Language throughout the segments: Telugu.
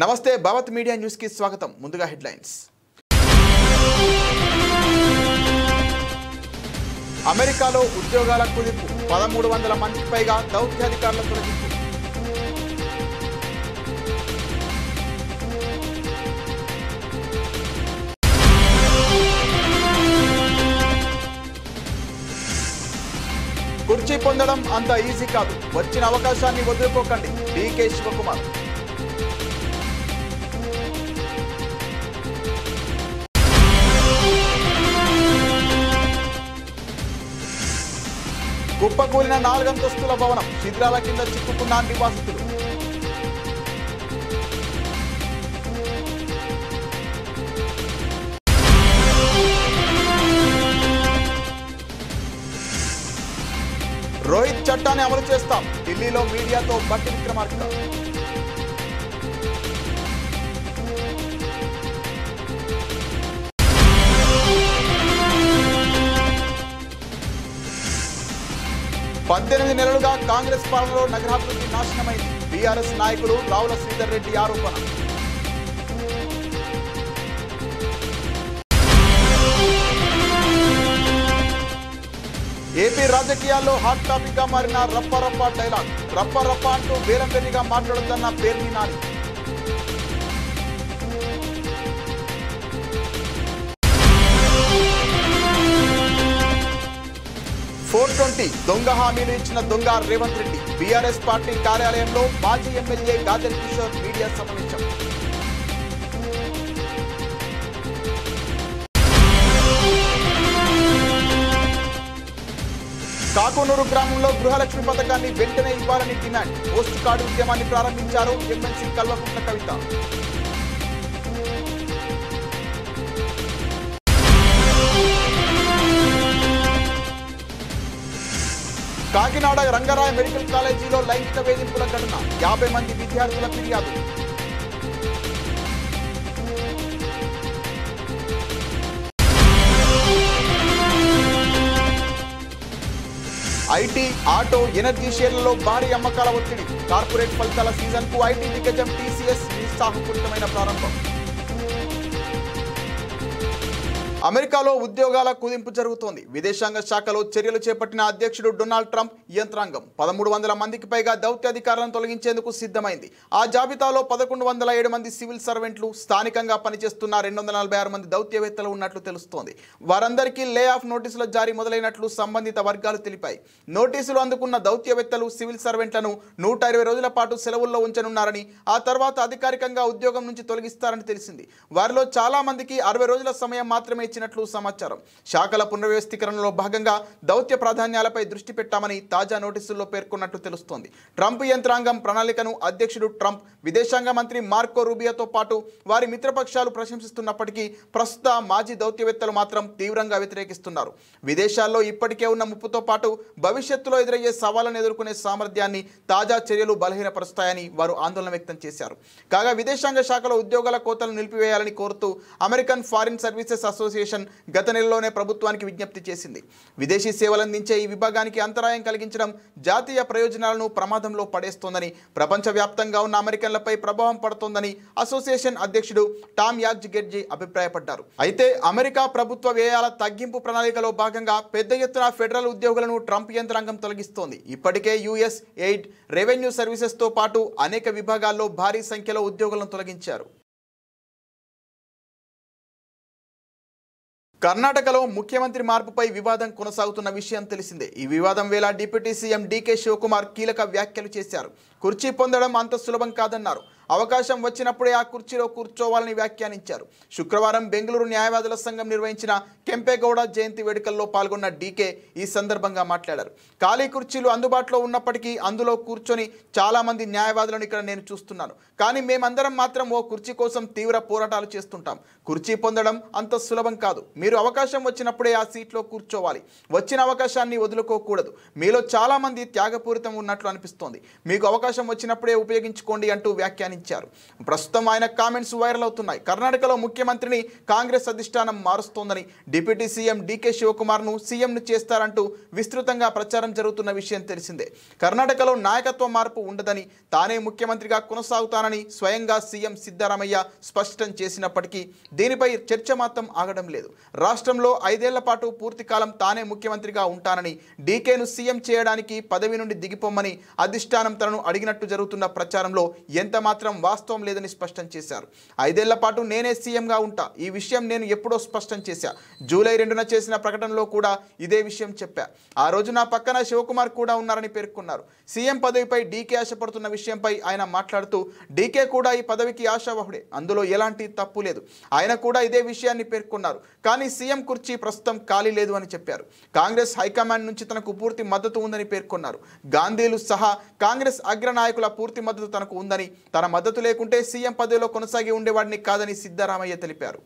నమస్తే భవత్ మీడియా న్యూస్ కి స్వాగతం. ముందుగా హెడ్లైన్స్. అమెరికాలో ఉద్యోగాల కుదింపు, 1300 మందికి పైగా దౌత్యాధికారుల తొలగింపు. కుర్చీ పొందడం అంత ఈజీ కాదు, వచ్చిన అవకాశాన్ని వదులుకోకండి. డీకే శివకుమార్. కుప్పకూలిన 4 అంతస్తుల భవనం, శిథిలాల కింద చిక్కుకున్న నివాసితులు. రోహిత్ చట్టాన్ని అమలు చేస్తాం, ఢిల్లీలో మీడియాతో బట్టి విక్రమార్క. పద్దెనిమిది నెలలుగా కాంగ్రెస్ పాలనలో నగరాభివృద్ధి నాశనమైంది. బీఆర్ఎస్ నాయకులు రావుల శ్రీధర్ రెడ్డి ఆరోపణ. ఏపీ రాజకీయాల్లో హాట్ టాపిక్ గా మారిన రప్ప రప్ప డైలాగ్. రప్ప రప్ప అంటూ బేరంబెర్రిగా మాట్లాడుతున్న పేర్ని నాని. 420 దొంగ హామీలు ఇచ్చిన దొంగ రేవంత్ రెడ్డి. బీఆర్ఎస్ పార్టీ కార్యాలయంలో మాజీ ఎమ్మెల్యే గాదర్ కిషోర్ మీడియా సమావేశం. కాకునూరు గ్రామంలో గృహలక్ష్మి పథకాన్ని వెంటనే ఇవ్వాలని డిమాండ్. పోస్ట్ కార్డు ఉద్యమాన్ని ప్రారంభించారు ఎమ్మెల్సీ కల్వకుంట్ల కవిత. కాకినాడ రంగరాయ మెడికల్ కాలేజీలో లైంగిక వేధింపుల ఘటన, 50 మంది విద్యార్థుల ఫిర్యాదు. ఐటీ, ఆటో, ఎనర్జీ షేర్లలో భారీ అమ్మకాల ఒత్తిడి. కార్పొరేట్ ఫలితాల సీజన్ కు ఐటీ దిగ్గజం టీసీఎస్ నిరుత్సాహపూరితమైన ప్రారంభం. అమెరికాలో ఉద్యోగాల కుదింపు జరుగుతోంది. విదేశాంగ శాఖలో చర్యలు చేపట్టిన అధ్యక్షుడు డొనాల్డ్ ట్రంప్ యంత్రాంగం 1300 మందికి పైగా దౌత్యాధికారులను తొలగించేందుకు సిద్ధమైంది. ఆ జాబితాలో 1107 మంది సివిల్ సర్వెంట్లు, స్థానికంగా పనిచేస్తున్న 246 మంది దౌత్యవేత్తలు ఉన్నట్లు తెలుస్తోంది. వారందరికీ లే ఆఫ్ నోటీసుల జారీ మొదలైనట్లు సంబంధిత వర్గాలు తెలిపాయి. నోటీసులు అందుకున్న దౌత్యవేత్తలు, సివిల్ సర్వెంట్లను 120 రోజుల పాటు సెలవుల్లో ఉంచనున్నారని, ఆ తర్వాత అధికారికంగా ఉద్యోగం నుంచి తొలగిస్తారని తెలిసింది. వారిలో చాలా మందికి 60 రోజుల సమయం మాత్రమే ఇచ్చినట్లు సమాచారం. శాఖల పునర్వ్యవస్థీకరణలో భాగంగా దౌత్య ప్రాధాన్యాలపై దృష్టి పెట్టామని తాజా నోటీసుల్లో పేర్కొన్నట్లు తెలుస్తోంది. ట్రంప్ యంత్రాంగం ప్రణాళికను అధ్యక్షుడు ట్రంప్, విదేశాంగ మంత్రి మార్కో రూబియోతో పాటు వారి మిత్రపక్షాలు ప్రశంసిస్తున్నప్పటికీ ప్రస్తుత మాజీ దౌత్యవేత్తలు మాత్రం తీవ్రంగా వ్యతిరేకిస్తున్నారు. విదేశాల్లో ఇప్పటికే ఉన్న ముప్పుతో పాటు భవిష్యత్తులో ఎదురయ్యే సవాళ్లను ఎదుర్కొనే సామర్థ్యాన్ని తాజా చర్యలు బలహీనపరుస్తాయని వారు ఆందోళన వ్యక్తం చేశారు. కాగా విదేశాంగ శాఖలో ఉద్యోగాల కోతలు నిలిపివేయాలని కోరుతూ అమెరికన్ ఫారిన్ సర్వీసెస్ అసోసియేషన్ గత నెలలోనే ప్రభుత్వానికి విజ్ఞప్తి చేసింది. విదేశీ సేవలందించే ఈ విభాగానికి అంతరాయం కలిగించడం జాతీయ ప్రయోజనాలను ప్రమాదంలో పడేస్తోందని, ప్రపంచవ్యాప్తంగా ఉన్న అమెరికన్లపై ప్రభావం పడుతోందని అసోసియేషన్ అధ్యక్షుడు టామ్ యాక్జిగెడ్జీ అభిప్రాయపడ్డారు. అయితే అమెరికా ప్రభుత్వ వ్యయాల తగ్గింపు ప్రణాళికలో భాగంగా పెద్ద ఎత్తున ఫెడరల్ ఉద్యోగులను ట్రంప్ యంత్రాంగం తొలగిస్తోంది. ఇప్పటికే యుఎస్ ఎయిడ్, రెవెన్యూ సర్వీసెస్తో పాటు అనేక విభాగాల్లో భారీ సంఖ్యలో ఉద్యోగులను తొలగించారు. కర్ణాటకలో ముఖ్యమంత్రి మార్పుపై వివాదం కొనసాగుతున్న విషయం తెలిసిందే. ఈ వివాదం వేళ డిప్యూటీ సీఎం డీకే శివకుమార్ కీలక వ్యాఖ్యలు చేశారు. కుర్చీ పొందడం అంత సులభం కాదన్నారు. అవకాశం వచ్చినప్పుడే ఆ కుర్చీలో కూర్చోవాలని వ్యాఖ్యానించారు. శుక్రవారం బెంగళూరు న్యాయవాదుల సంఘం నిర్వహించిన కెంపేగౌడ జయంతి వేడుకల్లో పాల్గొన్న డీకే ఈ సందర్భంగా మాట్లాడారు. ఖాళీ కుర్చీలు అందుబాటులో ఉన్నప్పటికీ అందులో కూర్చొని చాలా మంది న్యాయవాదులను ఇక్కడ నేను చూస్తున్నాను. కానీ మేమందరం మాత్రం ఓ కుర్చీ కోసం తీవ్ర పోరాటాలు చేస్తుంటాం. కుర్చీ పొందడం అంత సులభం కాదు. మీరు అవకాశం వచ్చినప్పుడే ఆ సీట్లో కూర్చోవాలి. వచ్చిన అవకాశాన్ని వదులుకోకూడదు. మీలో చాలా మంది త్యాగపూరితం ఉన్నట్లు అనిపిస్తోంది. మీకు అవకాశం వచ్చినప్పుడే ఉపయోగించుకోండి అంటూ వ్యాఖ్యానించారు. వ్యాఖ్యానించారు. ప్రస్తుతం ఆయన కామెంట్స్ వైరల్ అవుతున్నాయి. కర్ణాటకలో ముఖ్యమంత్రిని కాంగ్రెస్ అధిష్టానం మారుస్తోందని, డిప్యూటీ సీఎం డీకే శివకుమార్ను సీఎంను చేస్తారంటూ విస్తృతంగా ప్రచారం జరుగుతున్న విషయం తెలిసిందే. కర్ణాటకలో నాయకత్వ మార్పు ఉండదని, తానే ముఖ్యమంత్రిగా కొనసాగుతానని స్వయంగా సీఎం సిద్ధరామయ్య స్పష్టం చేసినప్పటికీ దీనిపై చర్చ మాత్రం ఆగడం లేదు. రాష్ట్రంలో 5 ఏళ్ల పాటు పూర్తి కాలం తానే ముఖ్యమంత్రిగా ఉంటానని, డీకేను సీఎం చేయడానికి పదవి నుండి దిగిపోమ్మని అధిష్టానం తనను అడిగినట్టు జరుగుతున్న ప్రచారంలో ఎంత మాత్రం వాస్తవం లేదని స్పష్టం చేశారు. 5 ఏళ్ల పాటు నేనే సీఎంగా ఉంటా, ఈ విషయం నేను ఎప్పుడో స్పష్టం చేశా. జూలై 2న చేసిన ప్రకటనలో కూడా ఇదే విషయం చెప్పా. ఆ రోజు నా పక్కన శివకుమార్ కూడా ఉన్నారని పేర్కొన్నారు. సీఎం పదవిపై డీకే ఆశపడుతున్న విషయంపై ఆయన మాట్లాడుతూ, డీకే కూడా ఈ పదవికి ఆశావహుడే, అందులో ఎలాంటి తప్పు లేదు. ఆయన కూడా ఇదే విషయాన్ని పేర్కొన్నారు. కానీ సీఎం కుర్చీ ప్రస్తుతం ఖాళీ లేదు అని చెప్పారు. కాంగ్రెస్ హైకమాండ్ నుంచి తనకు పూర్తి మద్దతు ఉందని పేర్కొన్నారు. గాంధీలు సహా కాంగ్రెస్ అగ్రనాయకుల పూర్తి మద్దతు తనకు ఉందని, తన మద్దతు లేకుంటే సీఎం పదవిలో కొనసాగి ఉండేవాడిని కాదని సిద్ధరామయ్య తెలిపారు.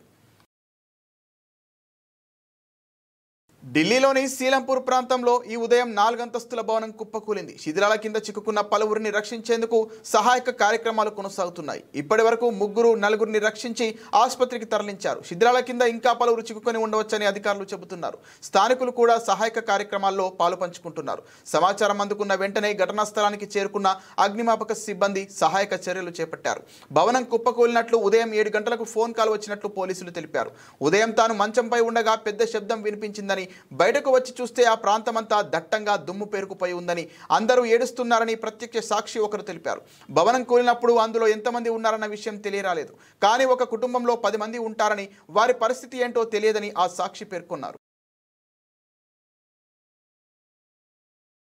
ఢిల్లీలోని సీలంపూర్ ప్రాంతంలో ఈ ఉదయం 4 అంతస్తుల భవనం కుప్పకూలింది. శిథిలాల కింద చిక్కుకున్న పలువురిని రక్షించేందుకు సహాయక కార్యక్రమాలు కొనసాగుతున్నాయి. ఇప్పటి వరకు 4 రక్షించి ఆసుపత్రికి తరలించారు. శిథిలాల కింద ఇంకా పలువురు చిక్కుకొని ఉండవచ్చని అధికారులు చెబుతున్నారు. స్థానికులు కూడా సహాయక కార్యక్రమాల్లో పాలు పంచుకుంటున్నారు. సమాచారం అందుకున్న వెంటనే ఘటనా స్థలానికి చేరుకున్న అగ్నిమాపక సిబ్బంది సహాయక చర్యలు చేపట్టారు. భవనం కుప్పకూలినట్లు ఉదయం 7 గంటలకు ఫోన్ కాల్ వచ్చినట్లు పోలీసులు తెలిపారు. ఉదయం తాను మంచంపై ఉండగా పెద్ద శబ్దం వినిపించిందని, బయటకు వచ్చి చూస్తే ఆ ప్రాంతమంతా దట్టంగా దుమ్ము పేరుకుపోయి ఉందని, అందరూ ఏడుస్తున్నారని ప్రత్యక్ష సాక్షి ఒకరు తెలిపారు. భవనం కూలినప్పుడు అందులో ఎంతమంది ఉన్నారన్న విషయం తెలియరాలేదు. కానీ ఒక కుటుంబంలో 10 మంది ఉంటారని, వారి పరిస్థితి ఏంటో తెలియదని ఆ సాక్షి పేర్కొన్నారు.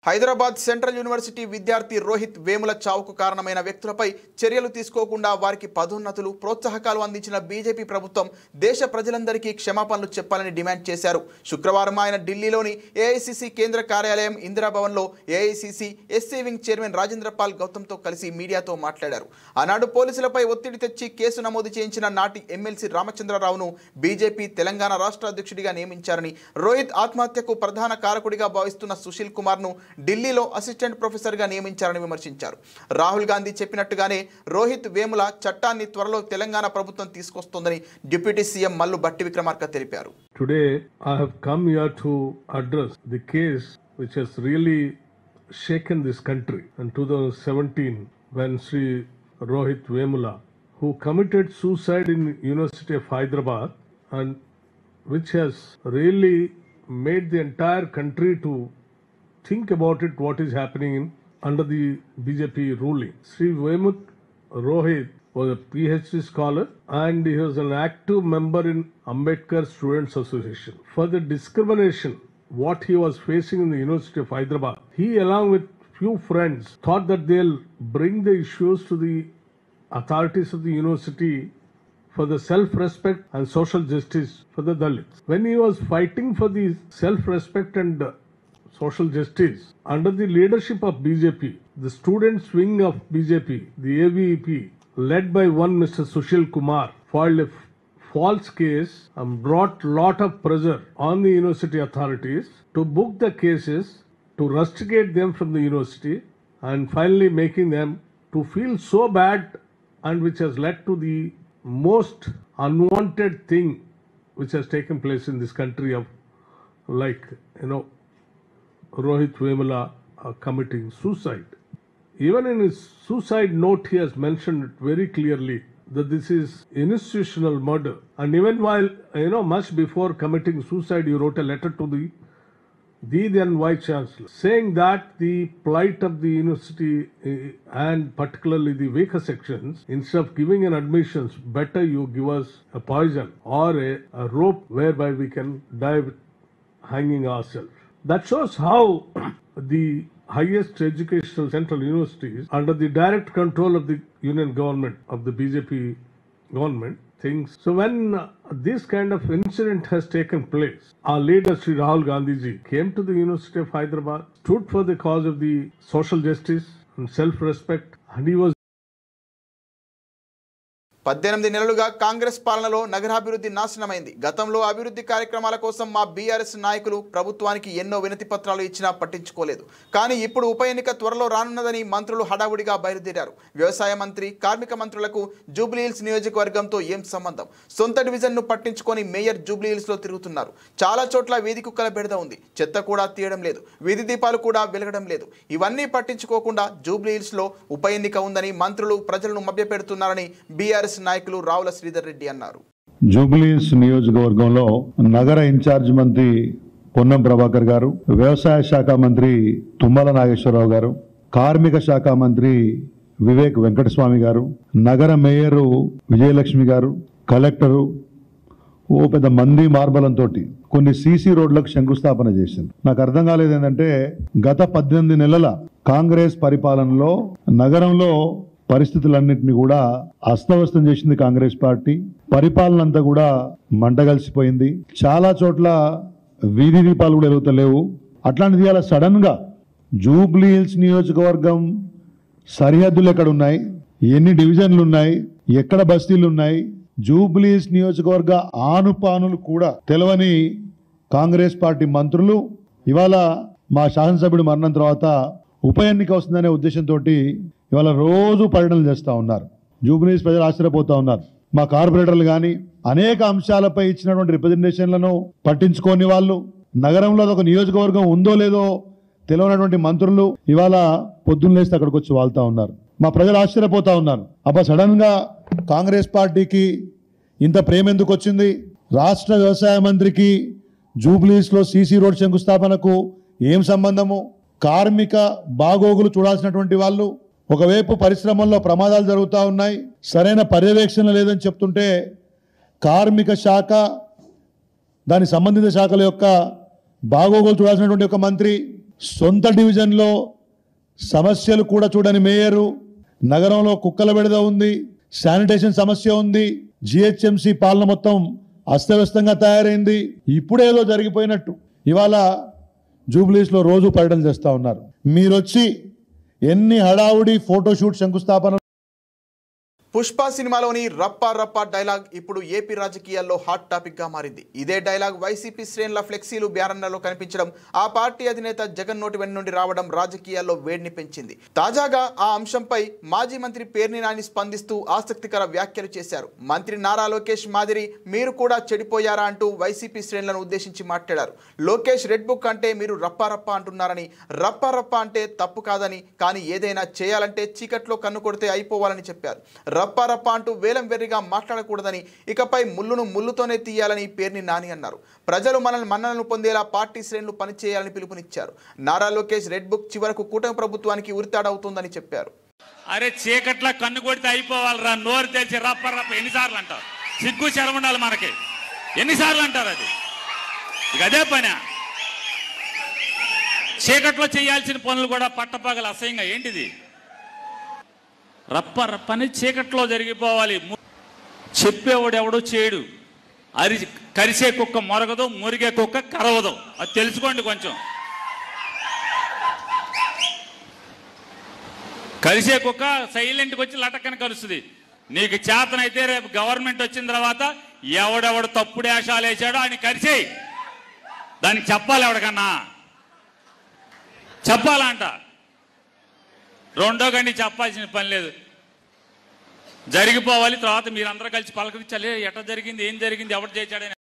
హైదరాబాద్ సెంట్రల్ యూనివర్సిటీ విద్యార్థి రోహిత్ వేముల చావుకు కారణమైన వ్యక్తులపై చర్యలు తీసుకోకుండా వారికి పదోన్నతులు, ప్రోత్సాహకాలు అందించిన బీజేపీ ప్రభుత్వం దేశ ప్రజలందరికీ క్షమాపణలు చెప్పాలని డిమాండ్ చేశారు. శుక్రవారం ఆయన ఢిల్లీలోని ఏఐసీసీ కేంద్ర కార్యాలయం ఇందిరాభవన్లో AICC SC wing chairman Rajendra Pal గౌతమ్తో కలిసి మీడియాతో మాట్లాడారు. ఆనాడు పోలీసులపై ఒత్తిడి తెచ్చి కేసు నమోదు చేయించిన నాటి ఎమ్మెల్సీ రామచంద్రరావును బీజేపీ తెలంగాణ రాష్ట్ర అధ్యక్షుడిగా నియమించారని, రోహిత్ ఆత్మహత్యకు ప్రధాన కారకుడిగా భావిస్తున్న సుశీల్ కుమార్ను ఢిల్లీలో అసిస్టెంట్ ప్రొఫెసర్గా నియమించారని విమర్శించారు. రాహుల్ గాంధీ చెప్పినట్టుగానే రోహిత్ వేముల చట్టాన్ని త్వరలో తెలంగాణ ప్రభుత్వం తీసుకొస్తోందని డిప్యూటీ సీఎం మల్లు భట్టి విక్రమార్క తెలిపారు. Today I have come here to address the case which has really shaken this country in 2017 when Sri Rohit Vemula, who committed suicide in University of Hyderabad, and which has really made the entire country to think about it, what is happening under the BJP ruling. Sri Vemuk Rohit was a PhD scholar and he was an active member in Ambedkar Students Association. For the discrimination what he was facing in the University of Hyderabad, he along with few friends thought that they'll bring the issues to the authorities of the university for the self-respect and social justice for the Dalits. When he was fighting for the self-respect and social justice under the leadership of BJP, the students wing of BJP, the AVP, led by one Mr. Sushil Kumar, filed a false case and brought lot of pressure on the university authorities to book the cases, to rusticate them from the university, and finally making them to feel so bad, and which has led to the most unwanted thing which has taken place in this country of, like, Rohit Vemula committing suicide. Even in his suicide note, he has mentioned it very clearly that this is institutional murder. And even while, much before committing suicide, he wrote a letter to the then Vice Chancellor saying that the plight of the university and particularly the weaker sections, instead of giving an admissions, better you give us a poison or a rope whereby we can die with hanging ourselves. That shows how the highest educational central universities under the direct control of the union government of the BJP government things. So when this kind of incident has taken place, our leader Sri Rahul Gandhi ji came to the University of Hyderabad, stood for the cause of the social justice and self-respect, and he was 18 నెలలుగా కాంగ్రెస్ పాలనలో నగరాభివృద్ధి నాశనమైంది. గతంలో అభివృద్ధి కార్యక్రమాల కోసం మా బీఆర్ఎస్ నాయకులు ప్రభుత్వానికి ఎన్నో వినతి పత్రాలు ఇచ్చినా పట్టించుకోలేదు. కానీ ఇప్పుడు ఉప ఎన్నిక త్వరలో రానున్నదని మంత్రులు హడావుడిగా బయలుదేరారు. వ్యవసాయ మంత్రి, కార్మిక మంత్రులకు జూబ్లీహిల్స్ నియోజకవర్గంతో ఏం సంబంధం? సొంత డివిజన్ను పట్టించుకొని మేయర్ జూబ్లీహిల్స్లో తిరుగుతున్నారు. చాలా చోట్ల వీధి కుక్కల బెడద ఉంది. చెత్త కూడా తీయడం లేదు. వీధి దీపాలు కూడా వెలగడం లేదు. ఇవన్నీ పట్టించుకోకుండా జూబ్లీహిల్స్లో ఉప ఎన్నిక ఉందని మంత్రులు ప్రజలను మభ్యపెడుతున్నారని బీఆర్ఎస్ నాయకులు రావుల శ్రీధర్ రెడ్డి అన్నారు. జూబ్లీహిల్స్ నియోజకవర్గంలో నగర ఇన్ఛార్జ్ మంత్రి పొన్నం ప్రభాకర్ గారు, వ్యవసాయ శాఖ మంత్రి తుమ్మల నాగేశ్వరరావు గారు, కార్మిక శాఖ మంత్రి వివేక్ వెంకటస్వామి గారు, నగర మేయరు విజయలక్ష్మి గారు, కలెక్టరు ఓ పెద్ద మంది మార్బలంతో కొన్ని సీసీ రోడ్లకు శంకుస్థాపన చేసింది. నాకు అర్థం కాలేదు ఏంటంటే గత 18 నెలల కాంగ్రెస్ పరిపాలనలో నగరంలో పరిస్థితులన్నింటినీ కూడా అస్తవ్యస్తం చేసింది కాంగ్రెస్ పార్టీ. పరిపాలన అంతా కూడా మంటగలిసిపోయింది. చాలా చోట్ల వీధి దీపాలు కూడా వెలుగుతలేవు. అట్లాంటిది అలా సడన్ గా జూబ్లీహిల్స్ నియోజకవర్గం సరిహద్దులు ఎక్కడ ఉన్నాయి, ఎన్ని డివిజన్లు ఉన్నాయి, ఎక్కడ బస్తీలు ఉన్నాయి, జూబ్లీహిల్స్ నియోజకవర్గ ఆనుపానులు కూడా తెలవని కాంగ్రెస్ పార్టీ మంత్రులు ఇవాళ మా శాసనసభ్యుడు మరణం తర్వాత ఉప ఎన్నిక వస్తుందనే ఉద్దేశంతో ఇవాళ రోజు పర్యటనలు చేస్తూ ఉన్నారు. జూబ్లీహిల్స్ ప్రజలు ఆశ్చర్యపోతూ ఉన్నారు. మా కార్పొరేటర్లు కానీ అనేక అంశాలపై ఇచ్చినటువంటి రిప్రజెంటేషన్లను పట్టించుకోని వాళ్ళు, నగరంలో ఒక నియోజకవర్గం ఉందో లేదో తెలియనటువంటి మంత్రులు ఇవాళ పొద్దున్న లేస్తే అక్కడికి వచ్చి వాళ్తా ఉన్నారు. మా ప్రజలు ఆశ్చర్యపోతా ఉన్నారు. అబ్బా సడన్ గా కాంగ్రెస్ పార్టీకి ఇంత ప్రేమ ఎందుకు వచ్చింది? రాష్ట్ర వ్యవసాయ మంత్రికి జూబ్లీహిల్స్ లో సీసీ రోడ్ శంకుస్థాపనకు ఏం సంబంధము? కార్మిక బాగోగులు చూడాల్సినటువంటి వాళ్ళు ఒకవైపు పరిశ్రమల్లో ప్రమాదాలు జరుగుతూ ఉన్నాయి, సరైన పర్యవేక్షణ లేదని చెప్తుంటే కార్మిక శాఖ దాని సంబంధిత శాఖల యొక్క బాగోగులు చూడాల్సినటువంటి ఒక మంత్రి, సొంత డివిజన్లో సమస్యలు కూడా చూడని మేయరు, నగరంలో కుక్కల బెడద ఉంది, శానిటేషన్ సమస్య ఉంది, జిహెచ్ఎంసీ పాలన మొత్తం అస్తవ్యస్తంగా తయారైంది. ఇప్పుడేదో జరిగిపోయినట్టు ఇవాళ జూబ్లీహిల్స్లో రోజు పర్యటన చేస్తూ ఉన్నారు. మీరొచ్చి ఎన్ని హడావుడి ఫోటోషూట్ శంకుస్థాపన. పుష్ప సినిమాలోని రప్పా రప్పా డైలాగ్ ఇప్పుడు ఏపీ రాజకీయాల్లో హాట్ టాపిక్ గా మారింది. ఇదే డైలాగ్ వైసీపీ శ్రేణుల ఫ్లెక్సీలు, బ్యానర్లలో కనిపించడం, ఆ పార్టీ అధినేత జగన్ నోటి వెంట నుండి రావడం రాజకీయాల్లో వేడిని పెంచింది. తాజాగా ఆ అంశంపై మాజీ మంత్రి పేర్ని నాని స్పందిస్తూ ఆసక్తికర వ్యాఖ్యలు చేశారు. మంత్రి నారా లోకేష్ మాదిరి మీరు కూడా చెడిపోయారా అంటూ వైసీపీ శ్రేణులను ఉద్దేశించి మాట్లాడారు. లోకేష్ రెడ్ బుక్ అంటే మీరు రప్పా రప్పా అంటున్నారని, రప్పా రప్పా అంటే తప్పు కాదని, కానీ ఏదైనా చేయాలంటే చీకట్లో కన్ను కొడితే అయిపోవాలని చెప్పారు. రప్పా రప్పా అంటూ వేలం వెర్రిగా మాట్లాడకూడదని, ఇకపై ముళ్ళును ముళ్ళుతోనే తీయాలని పేర్ని నాని అన్నారు. ప్రజలు మన్ననలు పొందేలా పార్టీ శ్రేణులు పనిచేయాలని పిలుపునిచ్చారు. నారా లోకేష్ రెడ్ బుక్ చివరకు కూటమి ప్రభుత్వానికి ఉరితాడవుతుందని చెప్పారు. అరే చీకట్లా కన్ను కొడితే అయిపోవాలరా, నోరు తెరిచి రప్ప రప్ప ఎన్నిసార్లు అంటారు? సిగ్గు శరం ఉండాలి మనకి. ఎన్నిసార్లు అంటారు? అది ఇక అదే పని. చీకట్లో చేయాల్సిన పనులు కూడా పట్టపగలు అసహ్యంగా ఏంటిది? రప్ప రప్పని చీకట్లో జరిగిపోవాలి. చెప్పేవాడు ఎవడో చేయడు. కరిసే కుక్క మొరగదు, మురిగే కుక్క కరవదు. అది తెలుసుకోండి కొంచెం. కరిసే కుక్క సైలెంట్కి వచ్చి లటక్కని కలుస్తుంది. నీకు చేతనైతే రేపు గవర్నమెంట్ వచ్చిన తర్వాత ఎవడెవడు తప్పుడు వేషాలు వేసాడో ఆయన కరిసేయి. దానికి చెప్పాలి, ఎవడికన్నా చెప్పాలంట. రెండో గండి చెప్పాల్సిన పని లేదు, జరిగిపోవాలి. తర్వాత మీరందరూ కలిసి పలకరించాలి, ఎట్లా జరిగింది, ఏం జరిగింది, ఎవరు చేశాడని.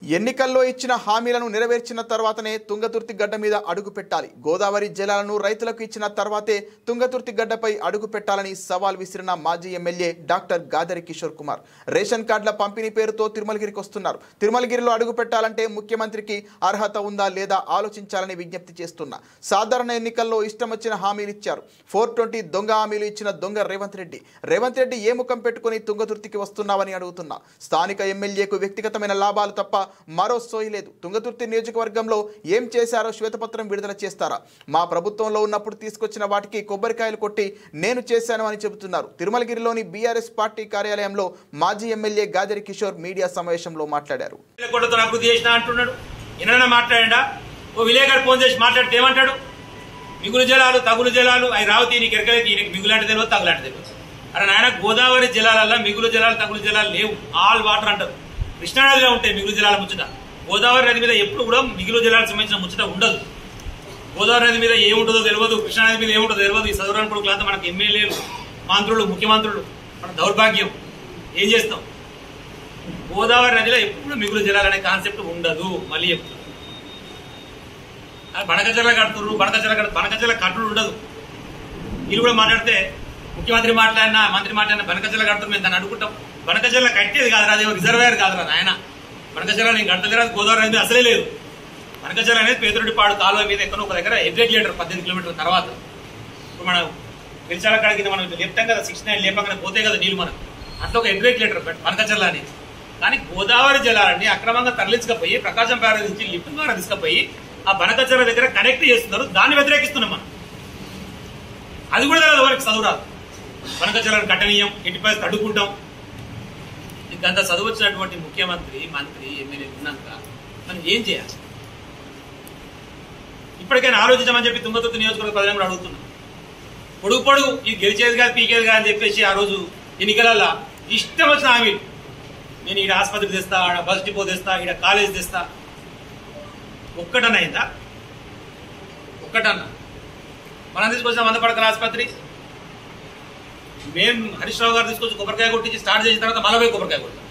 ఎన్నికల్లో ఇచ్చిన హామీలను నెరవేర్చిన తర్వాతనే తుంగతుర్తి గడ్డ మీద అడుగు పెట్టాలి. గోదావరి జలాలను రైతులకు ఇచ్చిన తర్వాతే తుంగతుర్తి గడ్డపై అడుగు పెట్టాలని సవాల్ విసిరిన మాజీ MLA doctor Gadari Kishore Kumar ration కార్డుల పంపిణీ పేరుతో తిరుమలగిరికి వస్తున్నారు. తిరుమలగిరిలో అడుగు పెట్టాలంటే ముఖ్యమంత్రికి అర్హత ఉందా లేదా ఆలోచించాలని విజ్ఞప్తి చేస్తున్నా. సాధారణ ఎన్నికల్లో ఇష్టం వచ్చిన హామీలు ఇచ్చారు. 420 దొంగ హామీలు ఇచ్చిన దొంగ రేవంత్ రెడ్డి ఏ ముఖం పెట్టుకుని తుంగతుర్తికి వస్తున్నావని అడుగుతున్నా. స్థానిక ఎమ్మెల్యేకు వ్యక్తిగతమైన లాభాలు తప్ప మరో సోయి లేదు. తుంగతుర్తి నియోజకవర్గంలో ఏం చేశారో శ్వేతపత్రం విడుదల చేస్తారా? మా ప్రభుత్వంలో ఉన్నప్పుడు తీసుకొచ్చిన వాటికి కొబ్బరికాయలు కొట్టి నేను చేశాను అని చెబుతున్నారు. తిరుమలగిరిలోని బీఆర్ఎస్ పార్టీ కార్యాలయంలో మాజీ ఎమ్మెల్యే గాదరి కిషోర్ మీడియా సమావేశంలో మాట్లాడారు. మాట్లాడా ఓ విలేకరు ఫోన్ చేసి మాట్లాడితే ఏమంటాడు? మిగులు జలాలు తగులు జలాలు అవి రావుతీ నీకు ఎరకలేదు, ఈయనకి మిగులాంటి తెలియదు తగులాంటి తెలియదు. అరే నాయన గోదావరి జలాలల్లో మిగులు జలాలు తగులు జలాలు లేవు, ఆల్ వాటర్ అంటారు. కృష్ణానదిలో ఉంటాయి మిగులు జలాల ముచ్చట. గోదావరి నది మీద ఎప్పుడు కూడా మిగులు జలాలకు సంబంధించిన ముచ్చట ఉండదు. గోదావరి నది మీద ఏముంటుందో తెలియదు, కృష్ణానది మీద ఏముంటుందో తెలియదు. ఈ చదువురాని కొడుకులంతా మనకు ఎమ్మెల్యేలు, మంత్రులు, ముఖ్యమంత్రులు, మన దౌర్భాగ్యం. ఏం చేస్తాం? గోదావరి నదిలో ఎప్పుడు మిగులు జలాలనే కాన్సెప్ట్ ఉండదు. మళ్ళీ చెప్తాం, బనకచర్ల కడుతున్నారు, బనకచర్ల కట్టుడు ఉండదు. వీళ్ళు కూడా మాట్లాడితే ముఖ్యమంత్రి మాట్లాడినా మంత్రి మాట్లాడినా బనకచర్ల కడుతున్నారు, మేము దాన్ని అడుగుంటాం. బనకచర్ల కట్టేది కాదురా, అదేమో రిజర్వేర్ కాదురా నాయన. బనకచర్ల నేను కట్టలేదు, గోదావరి నది అసలే లేదు. బనకచర్ల అనేది పేదరెడ్డిపాడు కాలువ మీద ఎక్కడో ఒక దగ్గర ఎగ్జాక్యులేటర్ 18 కిలోమీటర్ల తర్వాత. ఇప్పుడు మనం పిలిచాల కాడికి మనం లేపుతాం కదా, 69 లేపంగానే పోతే కదా నీళ్ళు మనకు. అట్లా ఒక ఎగ్జాక్యులేటర్ బనకచర్ల అనేది. కానీ గోదావరి జలాలన్నీ అక్రమంగా తరలించకపోయి ప్రకాశం బ్యారేజ్ నుంచి లిఫ్ట్ ద్వారా తీసుకుపోయి ఆ బనకచర్ల దగ్గర కనెక్ట్ చేస్తున్నారు. దాన్ని వ్యతిరేకిస్తున్నాం మనం. అది కూడా తెలియదు వారికి, చదువు రాదు. బనకచర్లను కట్టనీయం, ఎట్టిపై అడ్డుకుంటాం. ఇంకంత చదువు వచ్చినటువంటి ముఖ్యమంత్రి, మంత్రి, ఎమ్మెల్యే ఉన్నాక మనం ఏం చేయాలి? ఇప్పటికైనా ఆలోచించమని చెప్పి తుంగతుర్తి నియోజకవర్గ ప్రజలను అడుగుతున్నాం. పొడుగు ఇది గెలిచేది కాదు, పీకేది కాదు అని చెప్పేసి ఆ రోజు ఎన్నికలలో ఇష్టం వచ్చిన హామీలు. నేను ఈడ ఆసుపత్రి తెస్తా, ఆడ బస్ డిపో తెస్తా, ఈడ కాలేజ్ తెస్తా. ఒక్కటన్నా అయిందా? ఒక్కటన్నా? మనం తీసుకొచ్చిన 100 పడకల ఆసుపత్రి మేము హరీష్ రావు గారు తీసుకొచ్చి కొబ్బరికాయ కొట్టించి స్టార్ట్ చేసిన తర్వాత మళ్ళీ కొబ్బరికాయ కొట్టాం.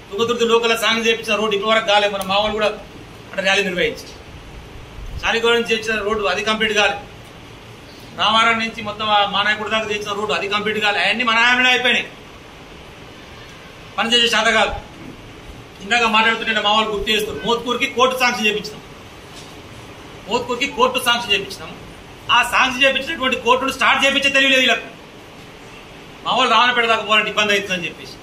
తుంగతుర్తి లోకల్ సాంగ్ చేయించిన రోడ్డు ఇప్పటి వరకు కాలేదు. మన మామూలు కూడా అంటే ర్యాలీ నిర్వహించి చారిగూడ నుంచి చేసిన రోడ్డు అది కంప్లీట్ కాలేదు. రామారావు నుంచి మొత్తం మానాయకుడి దాకా చేసిన రోడ్డు అది కంప్లీట్ కాలేదు. అవన్నీ మన ఆయననే అయిపోయినాయి. పనిచేసే శాత కాదు. ఇందాక మాట్లాడుతుంటే మా వాళ్ళు గుర్తు చేస్తారు, మోత్కూరుకి కోర్టు సాంక్షన్ చేయించినాం. మోత్కూరుకి కోర్టు సాంక్షన్ చేయించినాం. ఆ సాంక్షన్ చేయించినటువంటి కోర్టును స్టార్ట్ చేయించే తెలియలేదు వీళ్ళకు. మా వాళ్ళు రావణపేట దాకా పోవాలంటే ఇబ్బంది అవుతుందని చెప్పేసి.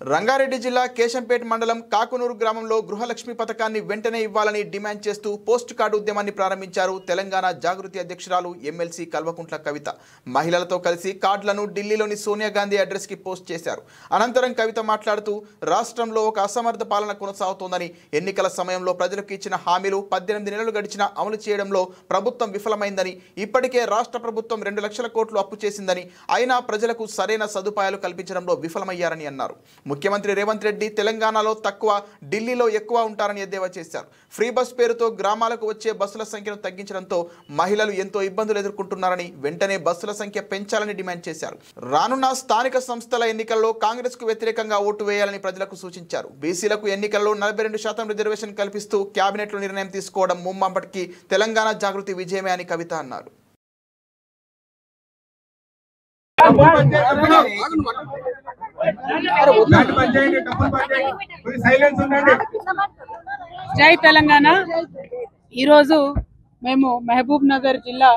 రంగారెడ్డి జిల్లా కేశంపేట మండలం కాకునూరు గ్రామంలో గృహలక్ష్మి పథకాన్ని వెంటనే ఇవ్వాలని డిమాండ్ చేస్తూ పోస్ట్ కార్డు ఉద్యమాన్ని ప్రారంభించారు తెలంగాణ జాగృతి అధ్యక్షురాలు ఎమ్మెల్సీ కల్వకుంట్ల కవిత. మహిళలతో కలిసి కార్డులను ఢిల్లీలోని సోనియా గాంధీ అడ్రస్కి పోస్ట్ చేశారు. అనంతరం కవిత మాట్లాడుతూ రాష్ట్రంలో ఒక అసమర్థ పాలన కొనసాగుతోందని, ఎన్నికల సమయంలో ప్రజలకు ఇచ్చిన హామీలు 18 నెలలు గడిచినా అమలు చేయడంలో ప్రభుత్వం విఫలమైందని, ఇప్పటికే రాష్ట్ర ప్రభుత్వం 2 లక్షల కోట్లు అప్పు చేసిందని, అయినా ప్రజలకు సరైన సదుపాయాలు కల్పించడంలో విఫలమయ్యారని అన్నారు. ముఖ్యమంత్రి రేవంత్ రెడ్డి తెలంగాణలో తక్కువ, ఢిల్లీలో ఎక్కువ ఉంటారని ఎద్దేవా చేశారు. ఫ్రీ బస్ పేరుతో గ్రామాలకు వచ్చే బస్సుల సంఖ్యను తగ్గించడంతో మహిళలు ఎంతో ఇబ్బందులు ఎదుర్కొంటున్నారని, వెంటనే బస్సుల సంఖ్య పెంచాలని డిమాండ్ చేశారు. రానున్న స్థానిక సంస్థల ఎన్నికల్లో కాంగ్రెస్ కు వ్యతిరేకంగా ఓటు వేయాలని ప్రజలకు సూచించారు. బీసీలకు ఎన్నికల్లో 42% రిజర్వేషన్ కల్పిస్తూ కేబినెట్లో నిర్ణయం తీసుకోవడం ముమ్మాటికి తెలంగాణ జాగృతి విజయమే అని కవిత అన్నారు. జై తెలంగాణ. ఈరోజు మేము మహబూబ్ నగర్ జిల్లా,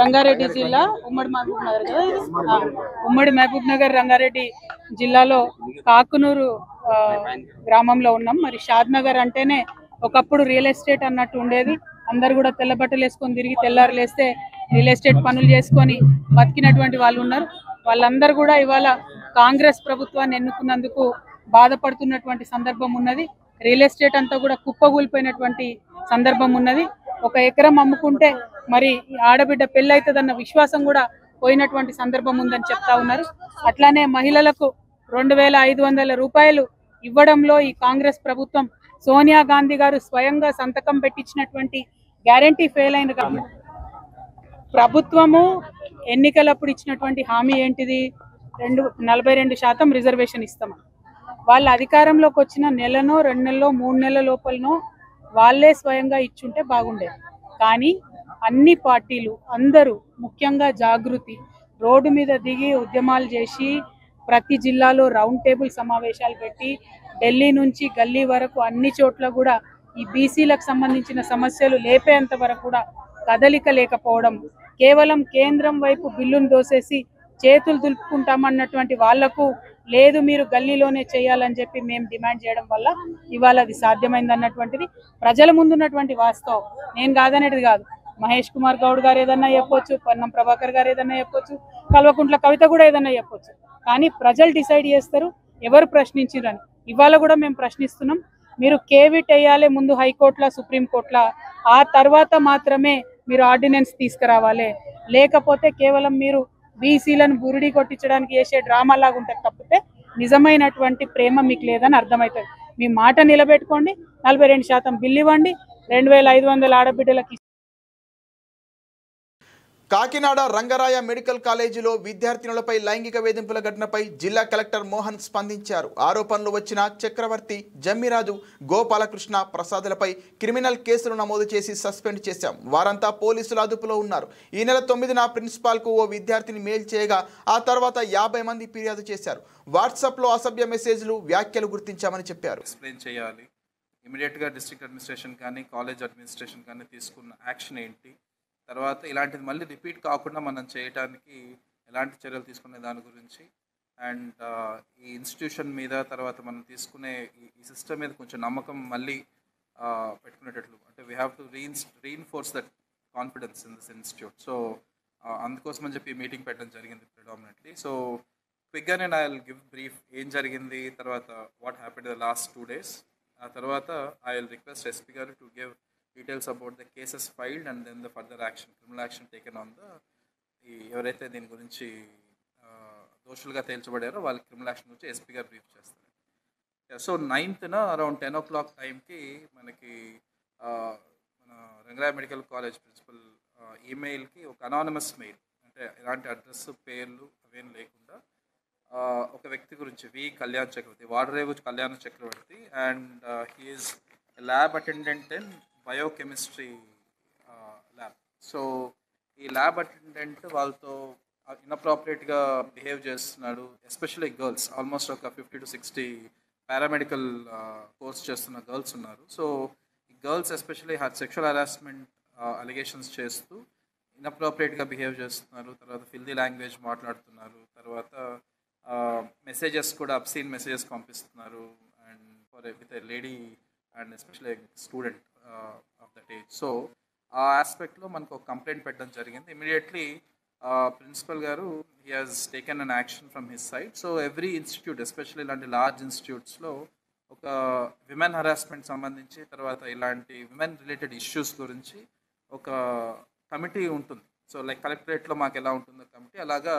రంగారెడ్డి జిల్లా, ఉమ్మడి మహబూబ్ నగర్ రంగారెడ్డి జిల్లాలో కాకునూరు గ్రామంలో ఉన్నాం. మరి షాద్ నగర్ అంటేనే ఒకప్పుడు రియల్ ఎస్టేట్ అన్నట్టు ఉండేది. అందరు కూడా తెల్ల బట్టలు వేసుకొని తిరిగి తెల్లారు లేస్తే రియల్ ఎస్టేట్ పనులు చేసుకొని బతికినటువంటి వాళ్ళు ఉన్నారు. వాళ్ళందరూ కూడా ఇవాళ కాంగ్రెస్ ప్రభుత్వాన్ని ఎన్నుకున్నందుకు బాధపడుతున్నటువంటి సందర్భం ఉన్నది. రియల్ ఎస్టేట్ అంతా కూడా కుప్పగూలిపోయినటువంటి సందర్భం ఉన్నది. 1 ఎకరం అమ్ముకుంటే మరి ఆడబిడ్డ పెళ్లి అవుతుందన్న విశ్వాసం కూడా పోయినటువంటి సందర్భం ఉందని చెప్తా ఉన్నారు. అట్లానే మహిళలకు 2500 రూపాయలు ఇవ్వడంలో ఈ కాంగ్రెస్ ప్రభుత్వం, సోనియా గాంధీ గారు స్వయంగా సంతకం పెట్టించినటువంటి గ్యారంటీ ఫెయిల్ అయిన ప్రభుత్వము ఎన్నికలప్పుడు ఇచ్చినటువంటి హామీ ఏంటిది? 42% రిజర్వేషన్ ఇస్తామని. వాళ్ళ అధికారంలోకి వచ్చిన నెలనో 2 నెలలో 3 నెలల లోపలనో వాళ్ళే స్వయంగా ఇచ్చుంటే బాగుండేది. కానీ అన్ని పార్టీలు అందరూ, ముఖ్యంగా జాగృతి, రోడ్డు మీద దిగి ఉద్యమాలు చేసి ప్రతి జిల్లాలో రౌండ్ టేబుల్ సమావేశాలు పెట్టి ఢిల్లీ నుంచి గల్లీ వరకు అన్ని చోట్ల కూడా ఈ బీసీలకు సంబంధించిన సమస్యలు లేపేంత వరకు కూడా కదలిక లేకపోవడం, కేవలం కేంద్రం వైపు బిల్లును దోసేసి చేతులు దులుపుకుంటామన్నటువంటి వాళ్లకు లేదు మీరు గల్లీలోనే చేయాలని చెప్పి మేము డిమాండ్ చేయడం వల్ల ఇవాళ అది సాధ్యమైంది అన్నటువంటిది ప్రజల ముందున్నటువంటి వాస్తవం. నేను కాదనేది కాదు. మహేష్ కుమార్ గౌడ్ గారు ఏదన్నా చెప్పొచ్చు, పొన్నం ప్రభాకర్ గారు ఏదన్నా చెప్పొచ్చు, కల్వకుంట్ల కవిత కూడా ఏదన్నా చెప్పొచ్చు. కానీ ప్రజలు డిసైడ్ చేస్తారు ఎవరు ప్రశ్నించిరని. ఇవాళ కూడా మేము ప్రశ్నిస్తున్నాం. మీరు కేవిట్ వేయాలి ముందు హైకోర్టులో సుప్రీంకోర్టులో, ఆ తర్వాత మాత్రమే మీరు ఆర్డినెన్స్ తీసుకురావాలి. లేకపోతే కేవలం మీరు బీసీలను బురిడి కొట్టించడానికి చేసే డ్రామా లాగా ఉంటుంది తప్పితే నిజమైనటువంటి ప్రేమ మీకు లేదని అర్థమవుతుంది. మీ మాట నిలబెట్టుకోండి, 42% బిల్లు ఇవ్వండి, 2500 ఆడబిడ్డలకి. కాకినాడ రంగరాయ మెడికల్ కాలేజీలో విద్యార్థినులపై లైంగిక వేధింపుల ఘటనపై జిల్లా కలెక్టర్ మోహన్ స్పందించారు. ఆరోపణలు వచ్చిన చక్రవర్తి, జమ్మిరాజు, గోపాలకృష్ణ ప్రసాదులపై క్రిమినల్ కేసులు నమోదు చేసి సస్పెండ్ చేశాం. వారంతా పోలీసుల అదుపులో ఉన్నారు. ఈ నెల 9న ప్రిన్సిపాల్కు ఓ విద్యార్థిని మెయిల్ చేయగా ఆ తర్వాత 50 మంది ఫిర్యాదు చేశారు. వాట్సాప్లో అసభ్య మెసేజ్లు, వ్యాఖ్యలు గుర్తించామని చెప్పారు. ఎక్స్ప్లెయిన్ చేయాలి. ఇమీడియట్గా డిస్ట్రిక్ట్ అడ్మినిస్ట్రేషన్ కానీ కాలేజ్ అడ్మినిస్ట్రేషన్ కానీ తీసుకున్న యాక్షన్ ఏంటి, తర్వాత ఇలాంటిది మళ్ళీ రిపీట్ కాకుండా మనం చేయడానికి ఎలాంటి చర్యలు తీసుకునే దాని గురించి, అండ్ ఈ ఇన్స్టిట్యూషన్ మీద తర్వాత మనం తీసుకునే ఈ సిస్టమ్ మీద కొంచెం నమ్మకం మళ్ళీ పెట్టుకునేటట్లు, అంటే we have to reinforce that confidence in this institute. So అందుకోసం అని చెప్పి మీటింగ్ పెట్టడం జరిగింది ప్రిడామినెంట్లీ. సో క్విక్గా నేను ఐ విల్ గివ్ బ్రీఫ్ ఏం జరిగింది, తర్వాత what happened the last 2 days. ఆ తర్వాత ఐ విల్ రిక్వెస్ట్ ఎస్పీ గారు to give details about the cases filed and then the further action, criminal action taken on the ఎవరైతే దీని గురించి దోషులుగా తేల్చబడారో వాళ్ళకి క్రిమినల్ యాక్షన్ గురించి ఎస్పీ గారు బ్రీఫ్ చేస్తారు. సో 9th అరౌండ్ 10 o'clock టైంకి మనకి మన రంగరాయ మెడికల్ కాలేజ్ ప్రిన్సిపల్ ఈమెయిల్కి ఒక అనానిమస్ మెయిల్, అంటే ఎలాంటి అడ్రస్, పేర్లు అవేం లేకుండా ఒక వ్యక్తి గురించి వి Kalyan Chakravarthi, Vadarevu Kalyana Chakravarthi, and he is lab attendant in biochemistry lab. So ఈ ల్యాబ్ అటెండెంట్ వాళ్ళతో ఇన్అప్రాపరియేట్గా బిహేవ్ చేస్తున్నాడు, ఎస్పెషల్లీ గర్ల్స్. ఆల్మోస్ట్ ఒక 50 to 60 పారామెడికల్ కోర్స్ చేస్తున్న గర్ల్స్ ఉన్నారు. సో ఈ girls especially sexual harassment allegations చేస్తూ ఇన్అప్రాపరియేట్గా బిహేవ్ చేస్తున్నారు. తర్వాత ఫిల్దీ లాంగ్వేజ్ మాట్లాడుతున్నారు. తర్వాత మెసేజెస్ కూడా అబ్సీన్ మెసేజెస్ పంపిస్తున్నారు, and for with a lady and especially student of that age. So ఆ ఆస్పెక్ట్లో మనకు ఒక కంప్లైంట్ పెట్టడం జరిగింది. ఇమీడియట్లీ ప్రిన్సిపల్ గారు he has taken an action from his side. So every institute, especially ఇలాంటి లార్జ్ ఇన్స్టిట్యూట్స్లో ఒక విమెన్ హరాస్మెంట్ సంబంధించి, తర్వాత ఇలాంటి విమెన్ రిలేటెడ్ ఇష్యూస్ గురించి ఒక కమిటీ ఉంటుంది. సో లైక్ కలెక్టరేట్లో మాకు ఎలా ఉంటుందో కమిటీ, అలాగా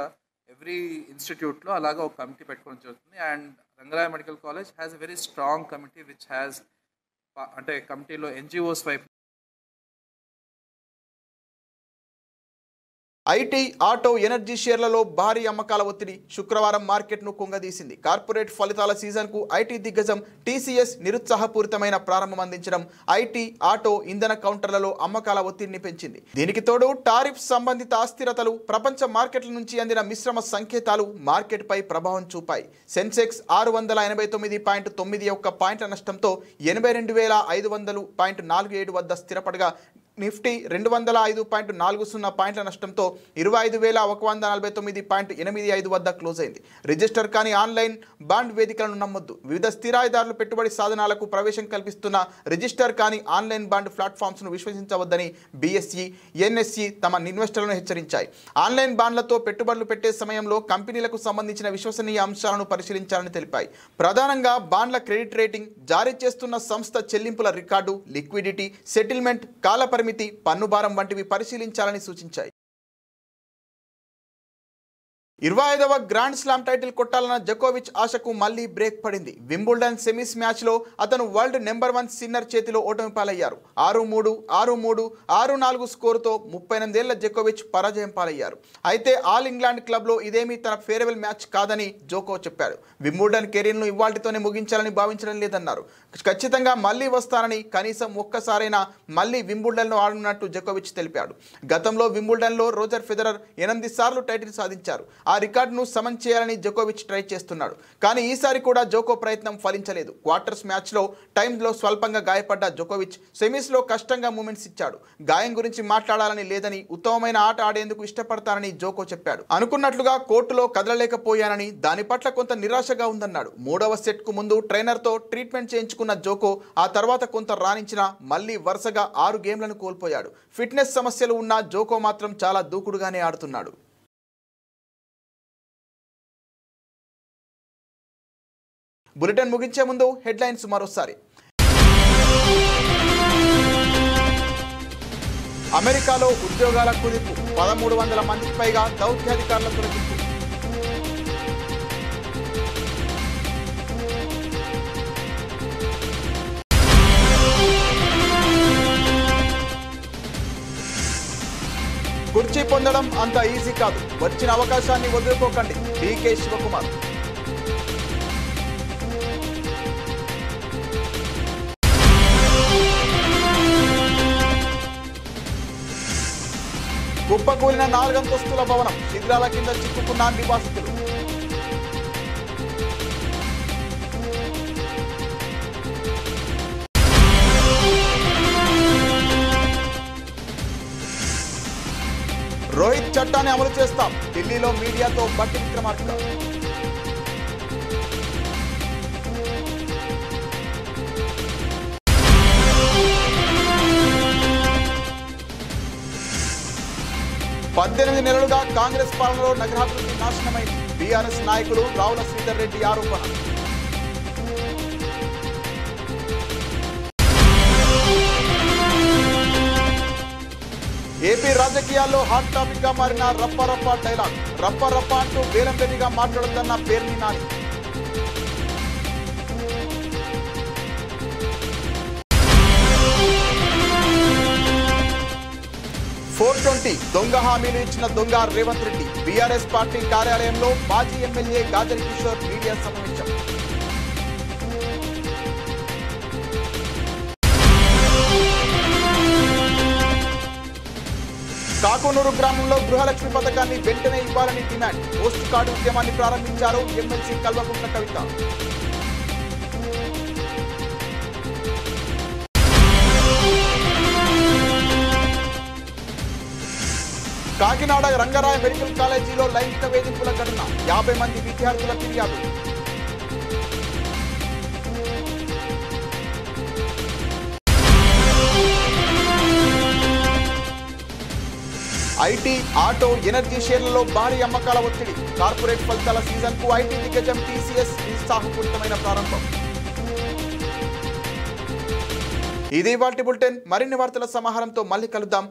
ఎవ్రీ ఇన్స్టిట్యూట్లో అలాగా ఒక కమిటీ పెట్టుకోవడం జరుగుతుంది. And Rangaraya medical college has a very strong committee which has, అంటే కమిటీలో ఎన్జిఓస్ వైపు ఐటీ, ఆటో, ఎనర్జీ షేర్లలో భారీ అమ్మకాల ఒత్తిడి శుక్రవారం మార్కెట్ను కుంగదీసింది. కార్పొరేట్ ఫలితాల సీజన్కు ఐటీ దిగ్గజం టీసీఎస్ నిరుత్సాహపూరితమైన ప్రారంభం అందించడం ఐటీ, ఆటో, ఇంధన కౌంటర్లలో అమ్మకాల ఒత్తిడిని పెంచింది. దీనికి తోడు టారిఫ్ సంబంధిత అస్థిరతలు, ప్రపంచ మార్కెట్ల నుంచి అందిన మిశ్రమ సంకేతాలు మార్కెట్పై ప్రభావం చూపాయి. సెన్సెక్స్ 689.91 పాయింట్ల నష్టంతో 82,500.47 వద్ద స్థిరపడగా, నిఫ్టీ 205.40 పాయింట్ల నష్టంతో 25,149.85 వద్ద క్లోజ్ అయింది. రిజిస్టర్ కాని ఆన్లైన్ బాండ్ వేదికలను నమ్మొద్దు. వివిధ స్థిరాయిదారులు పెట్టుబడి సాధనాలకు ప్రవేశం కల్పిస్తున్న రిజిస్టర్ కాని ఆన్లైన్ బాండ్ ప్లాట్ఫామ్స్ను విశ్వసించవద్దని బీఎస్ఈ, ఎన్ఎస్ఈ తమ ఇన్వెస్టర్లను హెచ్చరించాయి. ఆన్లైన్ బాండ్లతో పెట్టుబడులు పెట్టే సమయంలో కంపెనీలకు సంబంధించిన విశ్వసనీయ అంశాలను పరిశీలించాలని తెలిపాయి. ప్రధానంగా బాండ్ల క్రెడిట్ రేటింగ్, జారీ చేస్తున్న సంస్థ చెల్లింపుల రికార్డు, లిక్విడిటీ, సెటిల్మెంట్, కాలపరిమితి, పన్నుభారం వంటివి పరిశీలించాలని సూచించాయి. 25వ గ్రాండ్ స్లామ్ టైటిల్ కొట్టాలన్న జకోవిచ్ ఆశకు మళ్లీ బ్రేక్ పడింది. వింబుల్డన్ సెమీస్ మ్యాచ్లో అతను వరల్డ్ నెంబర్ 1 సిన్నర్ చేతిలో ఓటమి పాలయ్యారు. 6-3, 6-3, 6-4 స్కోరుతో 38 ఏళ్ల జకోవిచ్ పరాజయం పాలయ్యారు. అయితే ఆల్ ఇంగ్లాండ్ క్లబ్లో ఇదేమీ తన ఫేర్వెల్ మ్యాచ్ కాదని జోకో చెప్పాడు. వింబుల్డన్ కెరీర్ను ఇవాళ్టితోనే ముగించాలని భావించడం లేదన్నారు. ఖచ్చితంగా మళ్లీ వస్తానని, కనీసం ఒక్కసారైనా మళ్లీ వింబుల్డన్లో ఆడనున్నట్టు జకోవిచ్ తెలిపాడు. గతంలో వింబుల్డన్లో రోజర్ ఫెదరర్ 8 సార్లు టైటిల్ సాధించారు. ఆ రికార్డును సమన్ చేయాలని జకోవిచ్ ట్రై చేస్తున్నాడు. కానీ ఈసారి కూడా జోకో ప్రయత్నం ఫలించలేదు. క్వార్టర్స్ మ్యాచ్లో టైంలో స్వల్పంగా గాయపడ్డ జకోవిచ్ సెమీస్లో కష్టంగా మూమెంట్స్ ఇచ్చాడు. గాయం గురించి మాట్లాడాలని లేదని, ఉత్తమమైన ఆట ఆడేందుకు ఇష్టపడతానని జోకో చెప్పాడు. అనుకున్నట్లుగా కోర్టులో కదలలేకపోయానని, దాని పట్ల కొంత నిరాశగా ఉందన్నాడు. 3వ సెట్కు ముందు ట్రైనర్తో ట్రీట్మెంట్ చేయించుకున్న జోకో ఆ తర్వాత కొంత రాణించినా మళ్లీ వరుసగా 6 గేమ్లను కోల్పోయాడు. ఫిట్నెస్ సమస్యలు ఉన్న జోకో మాత్రం చాలా దూకుడుగానే ఆడుతున్నాడు. బులెటిన్ ముగించే ముందు హెడ్లైన్స్ మరోసారి. అమెరికాలో ఉద్యోగాల కుదింపు 1300 మందికి పైగా దౌత్యాధికారుల తొలగింపు. కుర్చీ పొందడం అంత ఈజీ కాదు, వచ్చిన అవకాశాన్ని వదులుకోకండి డీకే శివకుమార్. కుప్పకూలిన 4 అంతస్తుల భవనం, శిథిలాల కింద చిక్కుకున్న నివాసితులు. రోహిత్ చట్టాన్ని అమలు చేస్తాం, ఢిల్లీలో మీడియాతో బట్టి విక్రమార్క. పద్దెనిమిది నెలలుగా కాంగ్రెస్ పాలనలో నగరాభివృద్ధి నాశనమైంది. బీఆర్ఎస్ నాయకులు రావుల శ్రీధర్ రెడ్డి ఆరోపణ. ఏపీ రాజకీయాల్లో హాట్ టాపిక్ గా మారిన రప్ప రప్ప డైలాగ్. రప్ప రప్ప అంటూ వేలంబెరిగా మాట్లాడుతున్న పేర్ని నాని. 420 దొంగ హామీలు ఇచ్చిన దొంగ రేవంత్ రెడ్డి. బీఆర్ఎస్ పార్టీ కార్యాలయంలో మాజీ ఎమ్మెల్యే గాజరి కిషోర్ మీడియా సమావేశం. కాకునూరు గ్రామంలో గృహలక్ష్మి పథకాన్ని వెంటనే ఇవ్వాలని డిమాండ్. పోస్ట్ కార్డు ఉద్యమాన్ని ప్రారంభించారు ఎమ్మెల్సీ కల్వకుంట్ల కవిత. కాకినాడ రంగరాయ మెడికల్ కాలేజీలో లైంగిక వేధింపుల ఘటన. 50 మంది విద్యార్థుల ఫిర్యాదు. ఐటీ, ఆటో, ఎనర్జీ షేర్లలో భారీ అమ్మకాల ఒత్తిడి. కార్పొరేట్ ఫలితాల సీజన్ కు ఐటీ దిగ్గజం టీసీఎస్ ఉత్సాహపూరితమైన ప్రారంభం. ఇది వాటి బులెటిన్. మరిన్ని వార్తల సమాహారంతో మళ్ళీ కలుద్దాం.